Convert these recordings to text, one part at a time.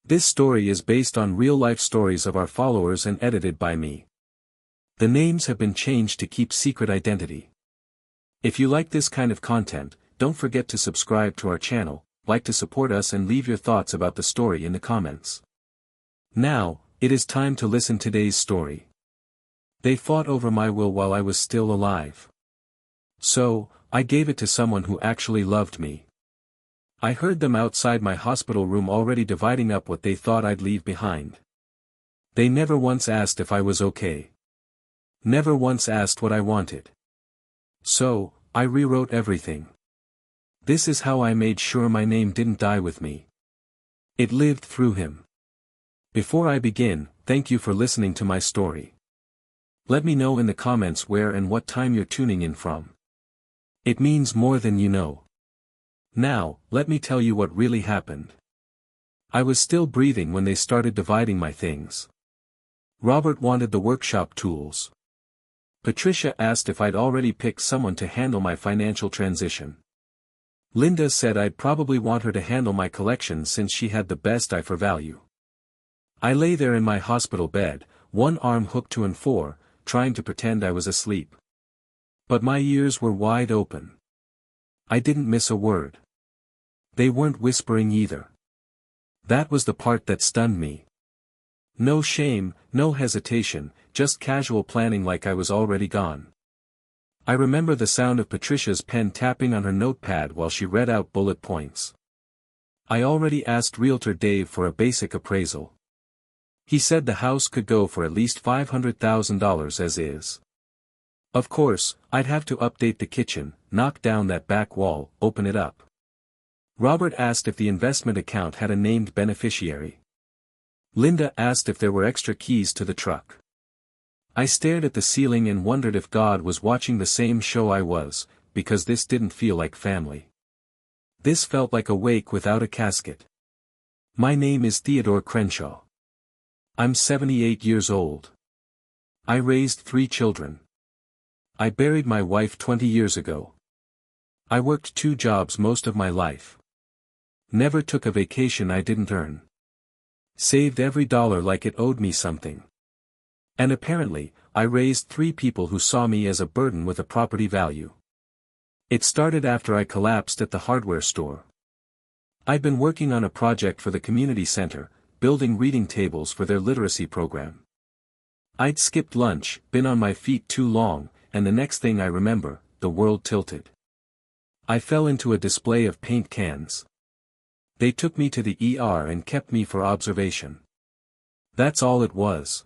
This story is based on real-life stories of our followers and edited by me. The names have been changed to keep secret identity. If you like this kind of content, don't forget to subscribe to our channel, like to support us and leave your thoughts about the story in the comments. Now, it is time to listen to today's story. They fought over my will while I was still alive. So, I gave it to someone who actually loved me. I heard them outside my hospital room already dividing up what they thought I'd leave behind. They never once asked if I was okay. Never once asked what I wanted. So, I rewrote everything. This is how I made sure my name didn't die with me. It lived through him. Before I begin, thank you for listening to my story. Let me know in the comments where and what time you're tuning in from. It means more than you know. Now, let me tell you what really happened. I was still breathing when they started dividing my things. Robert wanted the workshop tools. Patricia asked if I'd already picked someone to handle my financial transition. Linda said I'd probably want her to handle my collection since she had the best eye for value. I lay there in my hospital bed, one arm hooked to N4, trying to pretend I was asleep. But my ears were wide open. I didn't miss a word. They weren't whispering either. That was the part that stunned me. No shame, no hesitation, just casual planning like I was already gone. I remember the sound of Patricia's pen tapping on her notepad while she read out bullet points. I already asked Realtor Dave for a basic appraisal. He said the house could go for at least $500,000 as is. Of course, I'd have to update the kitchen, knock down that back wall, open it up. Robert asked if the investment account had a named beneficiary. Linda asked if there were extra keys to the truck. I stared at the ceiling and wondered if God was watching the same show I was, because this didn't feel like family. This felt like a wake without a casket. My name is Theodore Crenshaw. I'm 78 years old. I raised 3 children. I buried my wife 20 years ago. I worked 2 jobs most of my life. Never took a vacation I didn't earn. Saved every dollar like it owed me something. And apparently, I raised 3 people who saw me as a burden with a property value. It started after I collapsed at the hardware store. I'd been working on a project for the community center, building reading tables for their literacy program. I'd skipped lunch, been on my feet too long, and the next thing I remember, the world tilted. I fell into a display of paint cans. They took me to the ER and kept me for observation. That's all it was.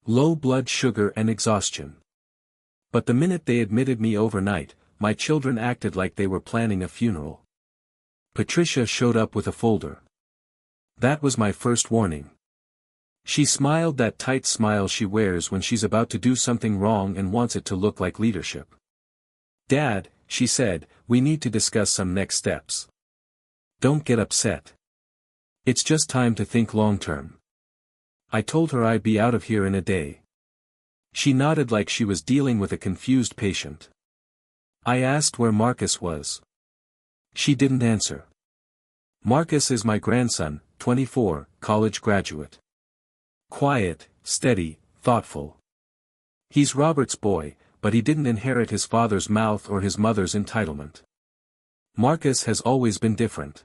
Low blood sugar and exhaustion. But the minute they admitted me overnight, my children acted like they were planning a funeral. Patricia showed up with a folder. That was my first warning. She smiled that tight smile she wears when she's about to do something wrong and wants it to look like leadership. "Dad," she said, "we need to discuss some next steps. Don't get upset. It's just time to think long-term." I told her I'd be out of here in a day. She nodded like she was dealing with a confused patient. I asked where Marcus was. She didn't answer. Marcus is my grandson, 24, college graduate. Quiet, steady, thoughtful. He's Robert's boy, but he didn't inherit his father's mouth or his mother's entitlement. Marcus has always been different.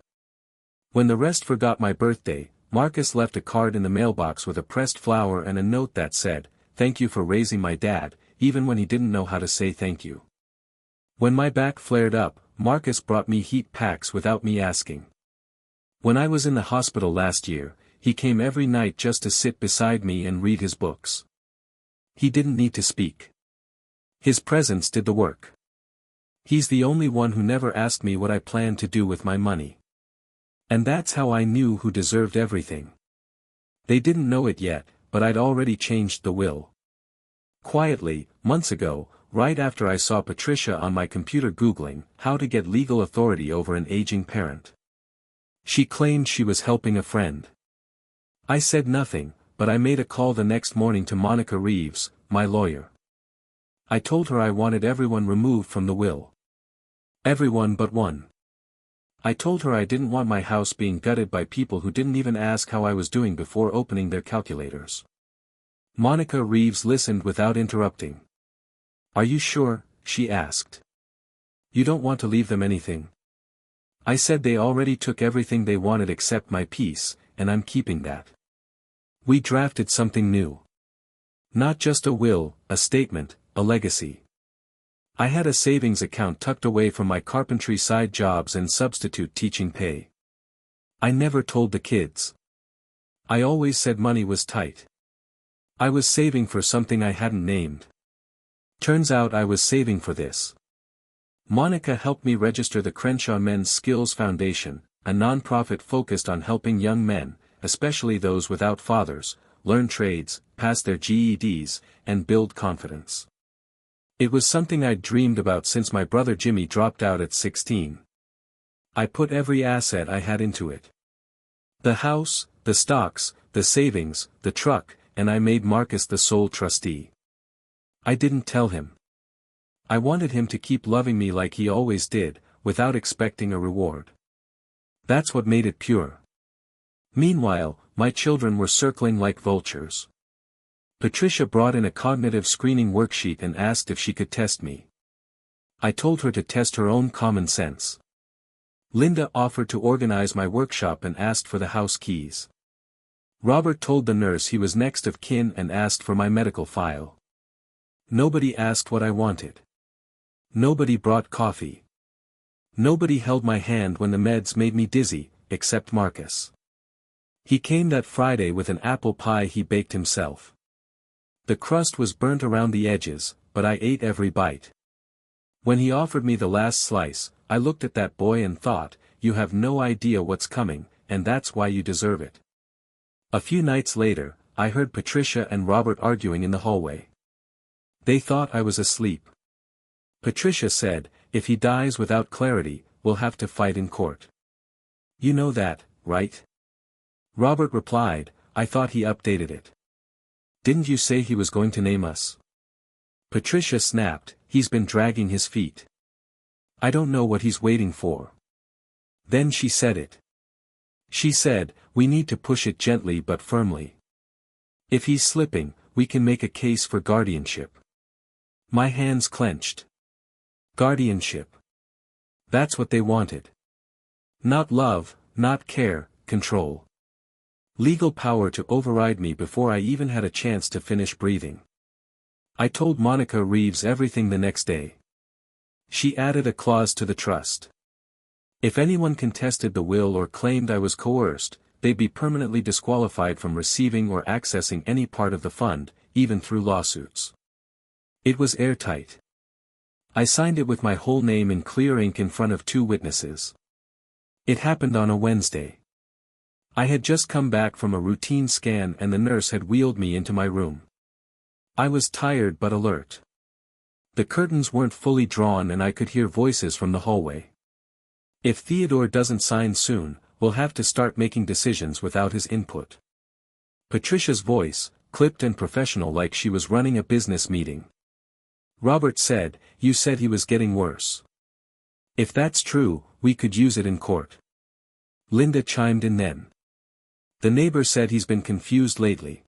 When the rest forgot my birthday, Marcus left a card in the mailbox with a pressed flower and a note that said, "Thank you for raising my dad," even when he didn't know how to say thank you. When my back flared up, Marcus brought me heat packs without me asking. When I was in the hospital last year, he came every night just to sit beside me and read his books. He didn't need to speak. His presence did the work. He's the only one who never asked me what I planned to do with my money. And that's how I knew who deserved everything. They didn't know it yet, but I'd already changed the will. Quietly, months ago, right after I saw Patricia on my computer Googling how to get legal authority over an aging parent. She claimed she was helping a friend. I said nothing, but I made a call the next morning to Monica Reeves, my lawyer. I told her I wanted everyone removed from the will. Everyone but one. I told her I didn't want my house being gutted by people who didn't even ask how I was doing before opening their calculators. Monica Reeves listened without interrupting. "Are you sure?" she asked. "You don't want to leave them anything?" I said they already took everything they wanted except my piece, and I'm keeping that. We drafted something new. Not just a will, a statement, a legacy. I had a savings account tucked away from my carpentry side jobs and substitute teaching pay. I never told the kids. I always said money was tight. I was saving for something I hadn't named. Turns out I was saving for this. Monica helped me register the Crenshaw Men's Skills Foundation, a non-profit focused on helping young men, especially those without fathers, learn trades, pass their GEDs, and build confidence. It was something I'd dreamed about since my brother Jimmy dropped out at 16. I put every asset I had into it. The house, the stocks, the savings, the truck, and I made Marcus the sole trustee. I didn't tell him. I wanted him to keep loving me like he always did, without expecting a reward. That's what made it pure. Meanwhile, my children were circling like vultures. Patricia brought in a cognitive screening worksheet and asked if she could test me. I told her to test her own common sense. Linda offered to organize my workshop and asked for the house keys. Robert told the nurse he was next of kin and asked for my medical file. Nobody asked what I wanted. Nobody brought coffee. Nobody held my hand when the meds made me dizzy, except Marcus. He came that Friday with an apple pie he baked himself. The crust was burnt around the edges, but I ate every bite. When he offered me the last slice, I looked at that boy and thought, you have no idea what's coming, and that's why you deserve it. A few nights later, I heard Patricia and Robert arguing in the hallway. They thought I was asleep. Patricia said, if he dies without clarity, we'll have to fight in court. You know that, right? Robert replied, I thought he updated it. Didn't you say he was going to name us? Patricia snapped, he's been dragging his feet. I don't know what he's waiting for. Then she said it. She said, we need to push it gently but firmly. If he's slipping, we can make a case for guardianship. My hands clenched. Guardianship. That's what they wanted. Not love, not care, control. Legal power to override me before I even had a chance to finish breathing. I told Monica Reeves everything the next day. She added a clause to the trust. If anyone contested the will or claimed I was coerced, they'd be permanently disqualified from receiving or accessing any part of the fund, even through lawsuits. It was airtight. I signed it with my whole name in clear ink in front of 2 witnesses. It happened on a Wednesday. I had just come back from a routine scan and the nurse had wheeled me into my room. I was tired but alert. The curtains weren't fully drawn and I could hear voices from the hallway. If Theodore doesn't sign soon, we'll have to start making decisions without his input. Patricia's voice, clipped and professional like she was running a business meeting. Robert said, you said he was getting worse. If that's true, we could use it in court. Linda chimed in then. The neighbor said he's been confused lately.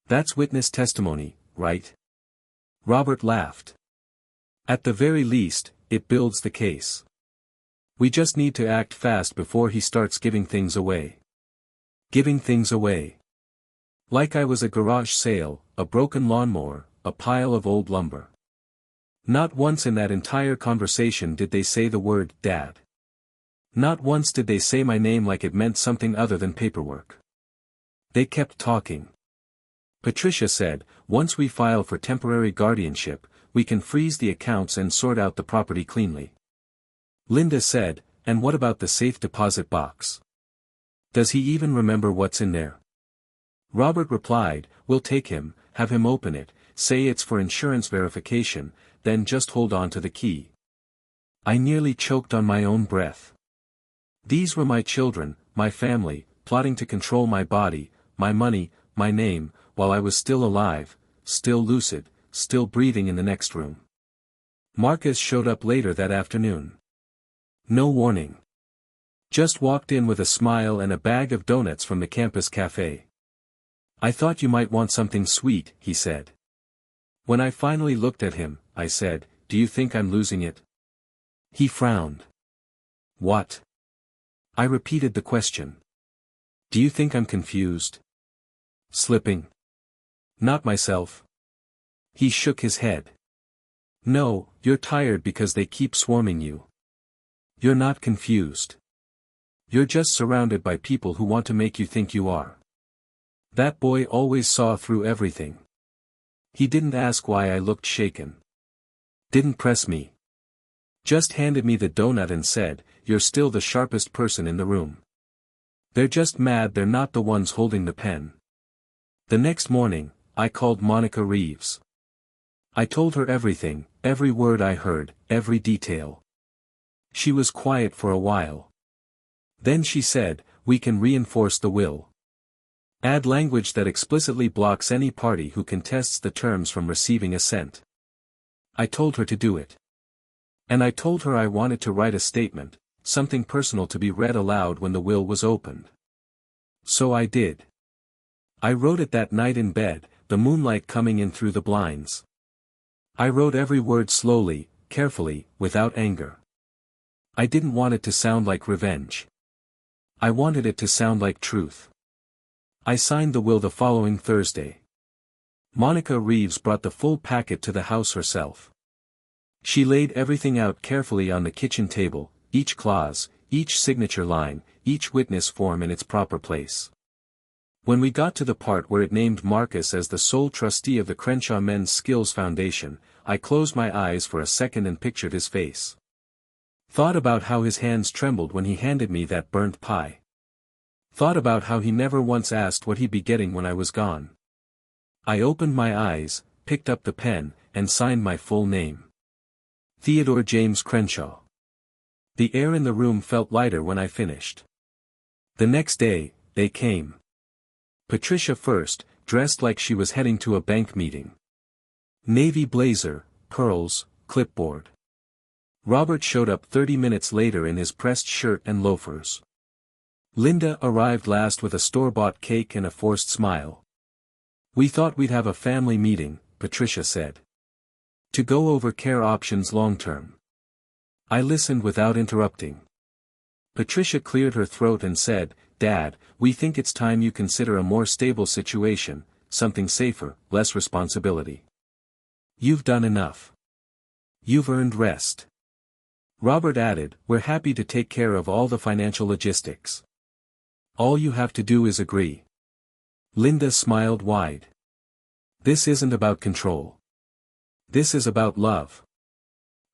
That's witness testimony, right? Robert laughed. At the very least, it builds the case. We just need to act fast before he starts giving things away. Giving things away. Like I was a garage sale, a broken lawnmower, a pile of old lumber. Not once in that entire conversation did they say the word, Dad. Not once did they say my name like it meant something other than paperwork. They kept talking. Patricia said, once we file for temporary guardianship, we can freeze the accounts and sort out the property cleanly. Linda said, and what about the safe deposit box? Does he even remember what's in there? Robert replied, we'll take him, have him open it, say it's for insurance verification, then just hold on to the key. I nearly choked on my own breath. These were my children, my family, plotting to control my body, my money, my name, while I was still alive, still lucid, still breathing in the next room. Marcus showed up later that afternoon. No warning. Just walked in with a smile and a bag of donuts from the campus cafe. I thought you might want something sweet, he said. When I finally looked at him, I said, do you think I'm losing it? He frowned. What? I repeated the question. Do you think I'm confused? Slipping? Not myself. He shook his head. No, you're tired because they keep swarming you. You're not confused. You're just surrounded by people who want to make you think you are. That boy always saw through everything. He didn't ask why I looked shaken. Didn't press me. Just handed me the donut and said, you're still the sharpest person in the room. They're just mad they're not the ones holding the pen. The next morning, I called Monica Reeves. I told her everything, every word I heard, every detail. She was quiet for a while. Then she said, we can reinforce the will. Add language that explicitly blocks any party who contests the terms from receiving assent. I told her to do it. And I told her I wanted to write a statement, something personal to be read aloud when the will was opened. So I did. I wrote it that night in bed, the moonlight coming in through the blinds. I wrote every word slowly, carefully, without anger. I didn't want it to sound like revenge. I wanted it to sound like truth. I signed the will the following Thursday. Monica Reeves brought the full packet to the house herself. She laid everything out carefully on the kitchen table, each clause, each signature line, each witness form in its proper place. When we got to the part where it named Marcus as the sole trustee of the Crenshaw Men's Skills Foundation, I closed my eyes for a second and pictured his face. Thought about how his hands trembled when he handed me that burnt pie. Thought about how he never once asked what he'd be getting when I was gone. I opened my eyes, picked up the pen, and signed my full name. Theodore James Crenshaw. The air in the room felt lighter when I finished. The next day, they came. Patricia first, dressed like she was heading to a bank meeting. Navy blazer, pearls, clipboard. Robert showed up 30 minutes later in his pressed shirt and loafers. Linda arrived last with a store-bought cake and a forced smile. We thought we'd have a family meeting, Patricia said. To go over care options long-term. I listened without interrupting. Patricia cleared her throat and said, Dad, we think it's time you consider a more stable situation, something safer, less responsibility. You've done enough. You've earned rest. Robert added, we're happy to take care of all the financial logistics. All you have to do is agree. Linda smiled wide. This isn't about control. This is about love.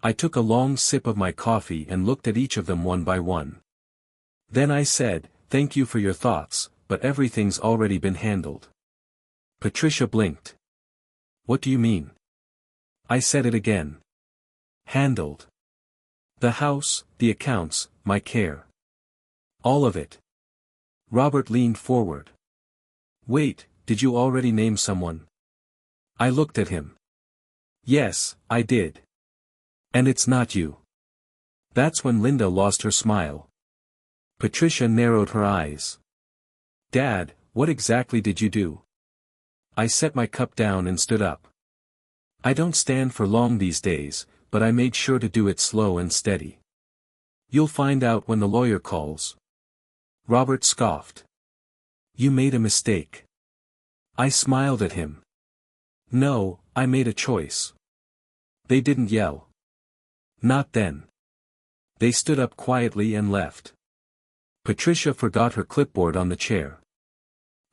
I took a long sip of my coffee and looked at each of them one by one. Then I said, thank you for your thoughts, but everything's already been handled. Patricia blinked. What do you mean? I said it again. Handled. The house, the accounts, my care. All of it. Robert leaned forward. Wait, did you already name someone? I looked at him. Yes, I did. And it's not you. That's when Linda lost her smile. Patricia narrowed her eyes. Dad, what exactly did you do? I set my cup down and stood up. I don't stand for long these days, but I made sure to do it slow and steady. You'll find out when the lawyer calls. Robert scoffed. You made a mistake. I smiled at him. No, I made a choice. They didn't yell. Not then. They stood up quietly and left. Patricia forgot her clipboard on the chair.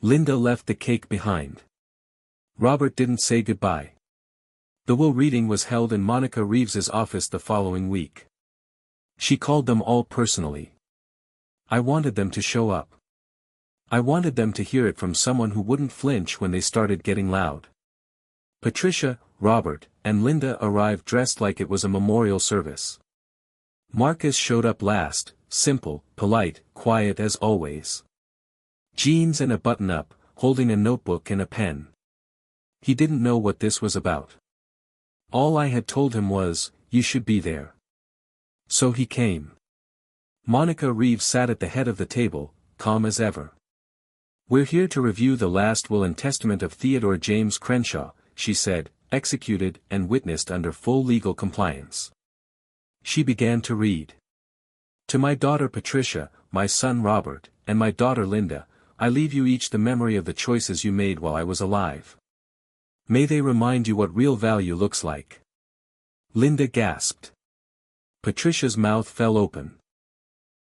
Linda left the cake behind. Robert didn't say goodbye. The will reading was held in Monica Reeves's office the following week. She called them all personally. I wanted them to show up. I wanted them to hear it from someone who wouldn't flinch when they started getting loud. Patricia, Robert, and Linda arrived dressed like it was a memorial service. Marcus showed up last, simple, polite, quiet as always. Jeans and a button-up, holding a notebook and a pen. He didn't know what this was about. All I had told him was, you should be there. So he came. Monica Reeves sat at the head of the table, calm as ever. "We're here to review the last will and testament of Theodore James Crenshaw," she said, "executed and witnessed under full legal compliance." She began to read. "To my daughter Patricia, my son Robert, and my daughter Linda, I leave you each the memory of the choices you made while I was alive. May they remind you what real value looks like." Linda gasped. Patricia's mouth fell open.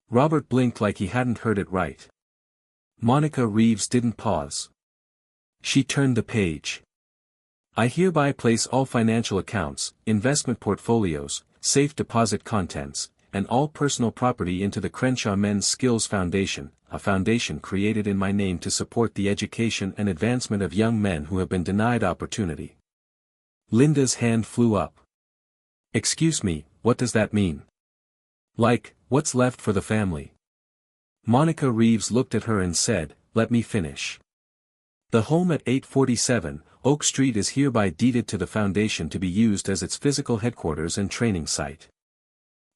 Robert blinked like he hadn't heard it right. Monica Reeves didn't pause. She turned the page. "I hereby place all financial accounts, investment portfolios, safe deposit contents, and all personal property into the Crenshaw Men's Skills Foundation, a foundation created in my name to support the education and advancement of young men who have been denied opportunity." Linda's hand flew up. "Excuse me, what does that mean? Like, what's left for the family?" Monica Reeves looked at her and said, "Let me finish. The home at 847 Oak Street is hereby deeded to the foundation to be used as its physical headquarters and training site.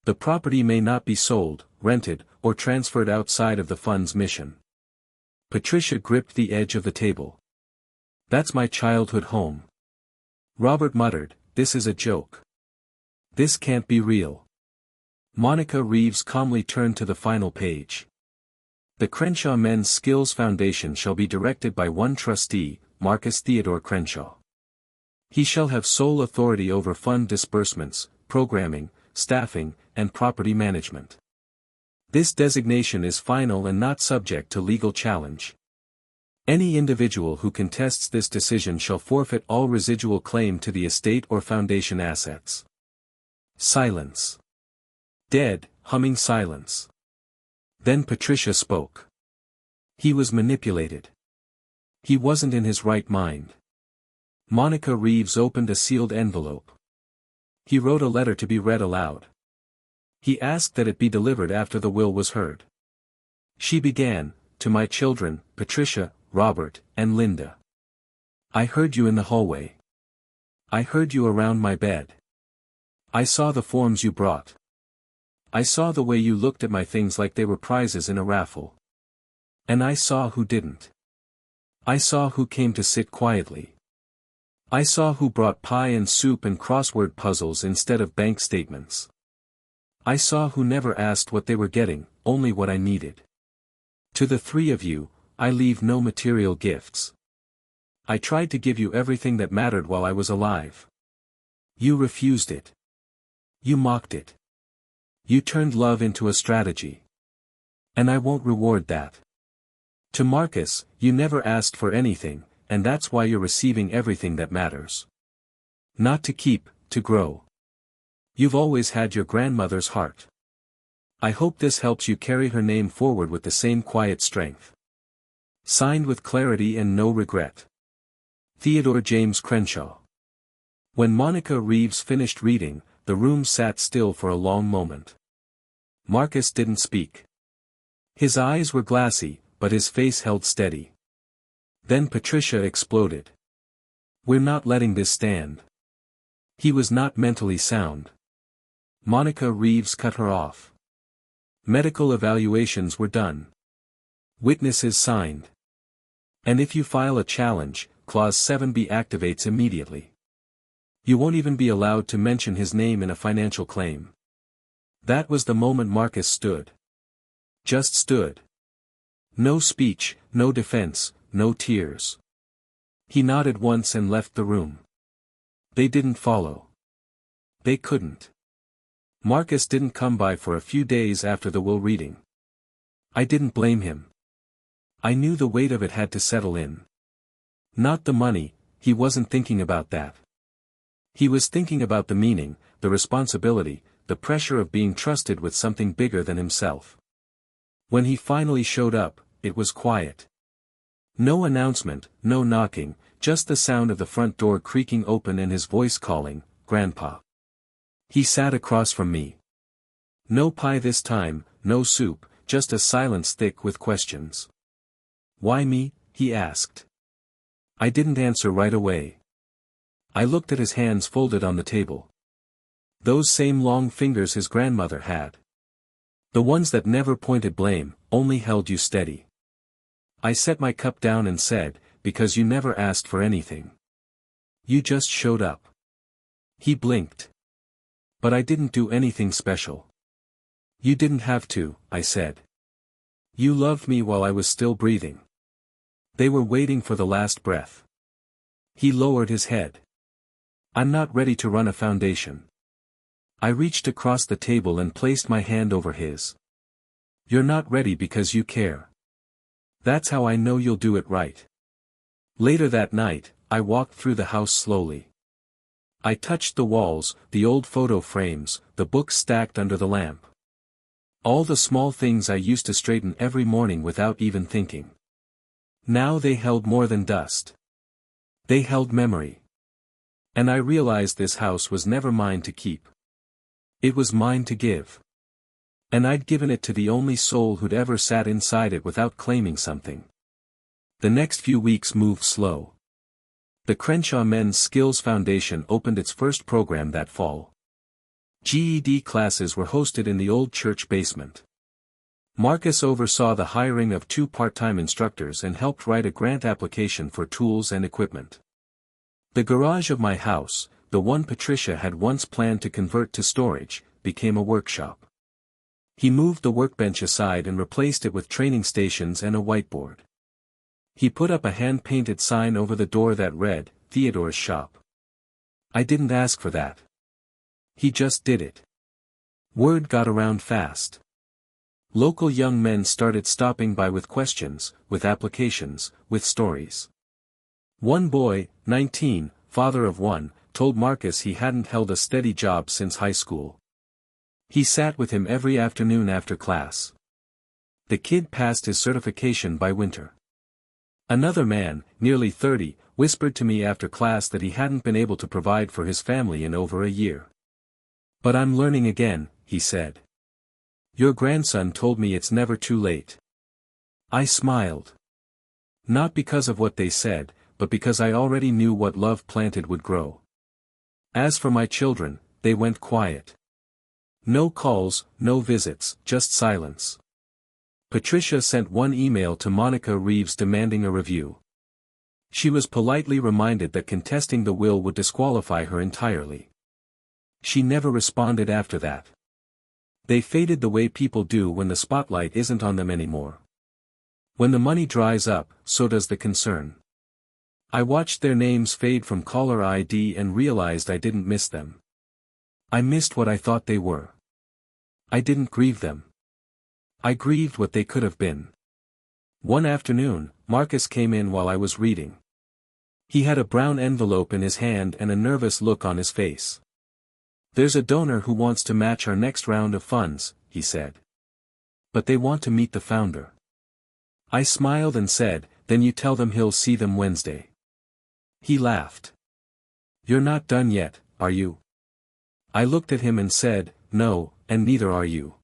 The property may not be sold, rented, or transferred outside of the fund's mission." Patricia gripped the edge of the table. "That's my childhood home." Robert muttered, "This is a joke. This can't be real." Monica Reeves calmly turned to the final page. "The Crenshaw Men's Skills Foundation shall be directed by one trustee, Marcus Theodore Crenshaw. He shall have sole authority over fund disbursements, programming, staffing, and property management. This designation is final and not subject to legal challenge. Any individual who contests this decision shall forfeit all residual claim to the estate or foundation assets." Silence. Dead, humming silence. Then Patricia spoke. "He was manipulated. He wasn't in his right mind." Monica Reeves opened a sealed envelope. "He wrote a letter to be read aloud. He asked that it be delivered after the will was heard. She began, 'To my children, Patricia, Robert, and Linda. I heard you in the hallway. I heard you around my bed. I saw the forms you brought. I saw the way you looked at my things like they were prizes in a raffle. And I saw who didn't. I saw who came to sit quietly. I saw who brought pie and soup and crossword puzzles instead of bank statements. I saw who never asked what they were getting, only what I needed. To the three of you, I leave no material gifts. I tried to give you everything that mattered while I was alive. You refused it. You mocked it. You turned love into a strategy. And I won't reward that. To Marcus, you never asked for anything, and that's why you're receiving everything that matters. Not to keep, to grow. You've always had your grandmother's heart. I hope this helps you carry her name forward with the same quiet strength. Signed with clarity and no regret. Theodore James Crenshaw." When Monica Reeves finished reading, the room sat still for a long moment. Marcus didn't speak. His eyes were glassy, but his face held steady. Then Patricia exploded. "We're not letting this stand. He was not mentally sound." Monica Reeves cut her off. "Medical evaluations were done. Witnesses signed. And if you file a challenge, Clause 7B activates immediately. You won't even be allowed to mention his name in a financial claim." That was the moment Marcus stood. Just stood. No speech, no defense, no tears. He nodded once and left the room. They didn't follow. They couldn't. Marcus didn't come by for a few days after the will reading. I didn't blame him. I knew the weight of it had to settle in. Not the money, he wasn't thinking about that. He was thinking about the meaning, the responsibility, the pressure of being trusted with something bigger than himself. When he finally showed up, it was quiet. No announcement, no knocking, just the sound of the front door creaking open and his voice calling, "Grandpa." He sat across from me. No pie this time, no soup, just a silence thick with questions. "Why me?" he asked. I didn't answer right away. I looked at his hands folded on the table. Those same long fingers his grandmother had. The ones that never pointed blame, only held you steady. I set my cup down and said, because you never asked for anything. You just showed up. He blinked. But I didn't do anything special. You didn't have to, I said. You loved me while I was still breathing. They were waiting for the last breath. He lowered his head. I'm not ready to run a foundation. I reached across the table and placed my hand over his. You're not ready because you care. That's how I know you'll do it right. Later that night, I walked through the house slowly. I touched the walls, the old photo frames, the books stacked under the lamp. All the small things I used to straighten every morning without even thinking. Now they held more than dust. They held memory. And I realized this house was never mine to keep. It was mine to give. And I'd given it to the only soul who'd ever sat inside it without claiming something. The next few weeks moved slow. The Crenshaw Men's Skills Foundation opened its first program that fall. GED classes were hosted in the old church basement. Marcus oversaw the hiring of 2 part-time instructors and helped write a grant application for tools and equipment. The garage of my house, the one Patricia had once planned to convert to storage, became a workshop. He moved the workbench aside and replaced it with training stations and a whiteboard. He put up a hand-painted sign over the door that read, Theodore's Shop. I didn't ask for that. He just did it. Word got around fast. Local young men started stopping by with questions, with applications, with stories. One boy, 19, father of one, told Marcus he hadn't held a steady job since high school. He sat with him every afternoon after class. The kid passed his certification by winter. Another man, nearly 30, whispered to me after class that he hadn't been able to provide for his family in over a year. But I'm learning again, he said. Your grandson told me it's never too late. I smiled. Not because of what they said, but because I already knew what love planted would grow. As for my children, they went quiet. No calls, no visits, just silence. Patricia sent one email to Monica Reeves demanding a review. She was politely reminded that contesting the will would disqualify her entirely. She never responded after that. They faded the way people do when the spotlight isn't on them anymore. When the money dries up, so does the concern. I watched their names fade from caller ID and realized I didn't miss them. I missed what I thought they were. I didn't grieve them. I grieved what they could have been. One afternoon, Marcus came in while I was reading. He had a brown envelope in his hand and a nervous look on his face. There's a donor who wants to match our next round of funds, he said. But they want to meet the founder. I smiled and said, then you tell them he'll see them Wednesday. He laughed. You're not done yet, are you? I looked at him and said, no, and neither are you.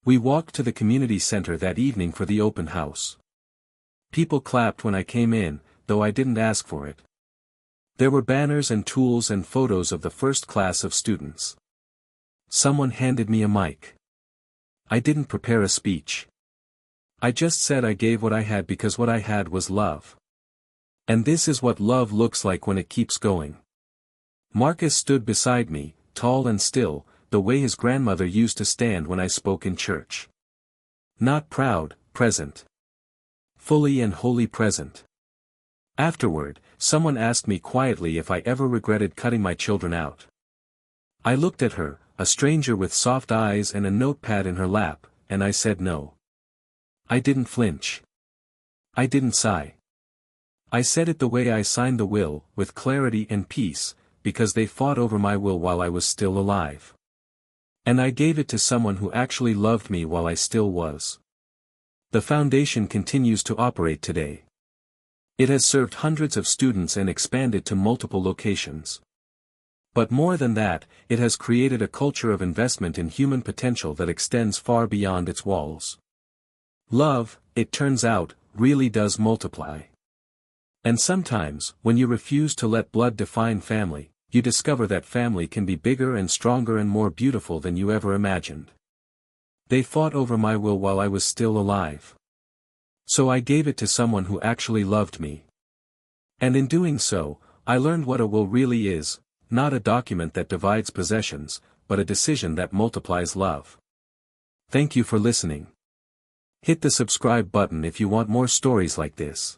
We walked to the community center that evening for the open house. People clapped when I came in, though I didn't ask for it. There were banners and tools and photos of the first class of students. Someone handed me a mic. I didn't prepare a speech. I just said I gave what I had because what I had was love. And this is what love looks like when it keeps going. Marcus stood beside me, tall and still, the way his grandmother used to stand when I spoke in church. Not proud, present. Fully and wholly present. Afterward, someone asked me quietly if I ever regretted cutting my children out. I looked at her, a stranger with soft eyes and a notepad in her lap, and I said no. I didn't flinch. I didn't sigh. I said it the way I signed the will, with clarity and peace, because they fought over my will while I was still alive. And I gave it to someone who actually loved me while I still was. The foundation continues to operate today. It has served hundreds of students and expanded to multiple locations. But more than that, it has created a culture of investment in human potential that extends far beyond its walls. Love, it turns out, really does multiply. And sometimes, when you refuse to let blood define family, you discover that family can be bigger and stronger and more beautiful than you ever imagined. They fought over my will while I was still alive. So I gave it to someone who actually loved me. And in doing so, I learned what a will really is, not a document that divides possessions, but a decision that multiplies love. Thank you for listening. Hit the subscribe button if you want more stories like this.